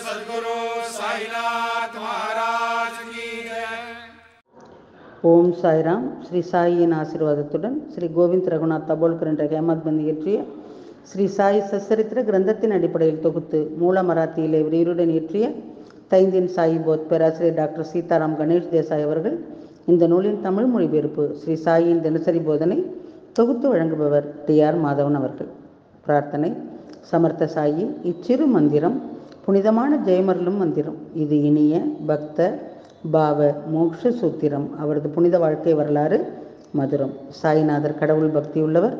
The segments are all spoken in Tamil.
सद्गुरु साईनाथ महाराज की जय। ஓம் சாய்ராம். ஸ்ரீ சாயியின் ஆசீர்வாதத்துடன் ஸ்ரீ கோவிந்த் ரகுநாத் தபோல்கர் என்ற ஹேமத் பந்த் இயற்றிய ஸ்ரீ சாய் சச்சரித்திர கிரந்தத்தின் அடிப்படையில் தொகுத்து மூல மராத்தியிலே விரிவுடன் இயற்றிய தைந்தின் சாயி போத் பேராசிரியர் டாக்டர் சீதாராம் கணேஷ் தேசாய் அவர்கள் இந்த நூலின் தமிழ் மொழிபெயர்ப்பு ஸ்ரீ சாயின் தினசரி போதனை தொகுத்து வழங்குபவர் டி.ஆர். மாதவன் அவர்கள். பிரார்த்தனை. சமர்த்த சாயி, இச்சிறு மந்திரம் புனிதமான ஜெயமருளும் மந்திரம். இது இனிய பக்த பாவ மோக்ஷ சூத்திரம். அவரது புனித வாழ்க்கை வரலாறு மதுரம். சாய்நாதர் கடவுள் பக்தியுள்ளவர்,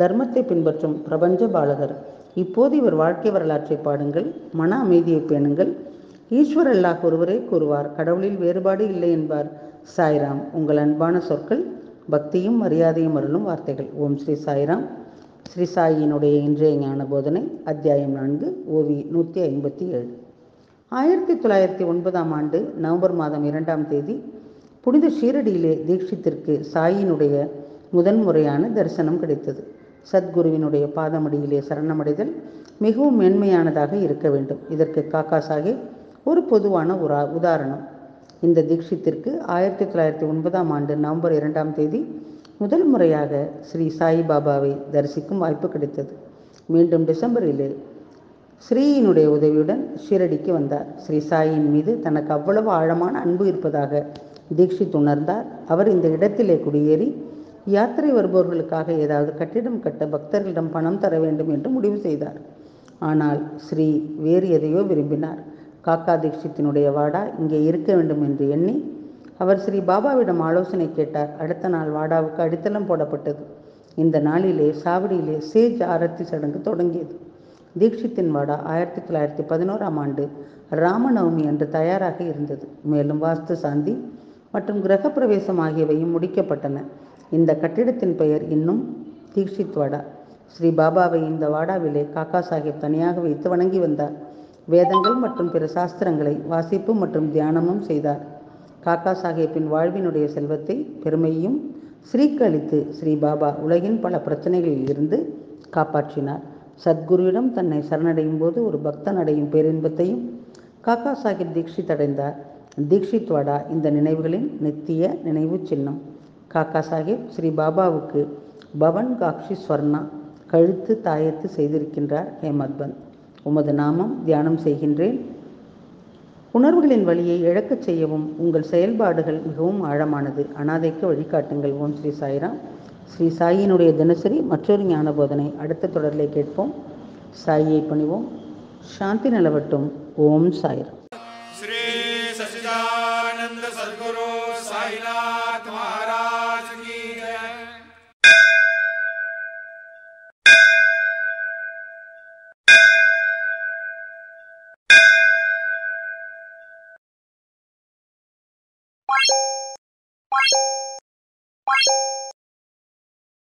தர்மத்தை பின்பற்றும் பிரபஞ்ச பாலகர். இப்போது இவர் வாழ்க்கை வரலாற்றை பாடுங்கள், மன அமைதியை பேணுங்கள். ஈஸ்வர் அல்லாஹ் ஒருவரே கூறுவார், கடவுளில் வேறுபாடு இல்லை என்பார் சாய்ராம். உங்கள் அன்பான சொற்கள் பக்தியும் மரியாதையும் அருளும் வார்த்தைகள். ஓம் ஸ்ரீ சாய்ராம். ஸ்ரீ சாயினுடைய இன்றைய ஞான போதனை அத்தியாயம் 4, ஓவி 157. 1909 நவம்பர் மாதம் 2ஆம் தேதி புனித ஷீரடியிலே தீட்சித்திற்கு சாயினுடைய முதன்முறையான தரிசனம் கிடைத்தது. சத்குருவினுடைய பாதமடியிலே சரணமடைதல் மிகவும் மேன்மையானதாக இருக்க வேண்டும். இதற்கு காக்கா சாஹிப் ஒரு பொதுவான உதாரணம். இந்த தீட்சித்திற்கு 1909 நவம்பர் 2ஆம் தேதி முதல் முறையாக ஸ்ரீ சாய் பாபாவை தரிசிக்கும் வாய்ப்பு கிடைத்தது. மீண்டும் டிசம்பரிலே ஸ்ரீயினுடைய உதவியுடன் ஷீரடிக்கு வந்தார். ஸ்ரீ சாயின் மீது தனக்கு அவ்வளவு ஆழமான அன்பு இருப்பதாக தீட்சித் உணர்ந்தார். அவர் இந்த இடத்திலே குடியேறி யாத்திரை வருபவர்களுக்காக ஏதாவது கட்டிடம் கட்ட பக்தர்களிடம் பணம் தர வேண்டும் என்று முடிவு செய்தார். ஆனால் ஸ்ரீ வேறு எதையோ விரும்பினார். காக்கா தீட்சித்தினுடைய வாடா இங்கே இருக்க வேண்டும் என்று எண்ணி அவர் ஸ்ரீ பாபாவிடம் ஆலோசனை கேட்டார். அடுத்த நாள் வாடாவுக்கு அடித்தளம் போடப்பட்டது. இந்த நாளிலே சாவடியிலே சேஜ் ஆரத்தி சடங்கு தொடங்கியது. தீட்சித்தின் வாடா 1911 ராமநவமி அன்று தயாராக இருந்தது. மேலும் வாஸ்து சாந்தி மற்றும் கிரகப்பிரவேசம் ஆகியவையும் முடிக்கப்பட்டன. இந்த கட்டிடத்தின் பெயர் இன்னும் தீட்சித் வாடா. ஸ்ரீ பாபாவை இந்த வாடாவிலே காக்கா சாஹிப் தனியாக வைத்து வணங்கி வந்தார். வேதங்கள் மற்றும் பிற சாஸ்திரங்களை வாசிப்பு மற்றும் தியானமும் செய்தார். காக்கா சாஹிப்பின் வாழ்வினுடைய செல்வத்தை பெருமையும் ஸ்ரீக்கு அளித்து ஸ்ரீ பாபா உலகின் பல பிரச்சனைகளில் இருந்து காப்பாற்றினார். சத்குருவிடம் தன்னை சரணடையும் போது ஒரு பக்தன் அடையும் பேரின்பத்தையும் காக்கா சாஹிப் தீட்சித் அடைந்தார். தீட்சித் வாடா இந்த நினைவுகளின் நித்திய நினைவு சின்னம். காக்கா சாஹிப் ஸ்ரீ பாபாவுக்கு பவன் காக்ஷி ஸ்வர்ணா கழுத்து தாயத்து செய்திருக்கின்றார். ஹேமத் பந்த். உமது நாமம் தியானம் செய்கின்றேன். உணர்வுகளின் வழியை இழக்கச் செய்யவும் உங்கள் செயல்பாடுகள் மிகவும் ஆழமானது. அனாதைக்கு வழிகாட்டுங்கள். ஓம் ஸ்ரீ சாய்ராம். ஸ்ரீ சாயினுடைய தினசரி மற்றொரு ஞான போதனை அடுத்த தொடரிலே கேட்போம். சாயியை பணிவோம். சாந்தி நிலவட்டும். ஓம் சாய்ராம். श्री सच्चिदानंद सद्गुरु साईनाथ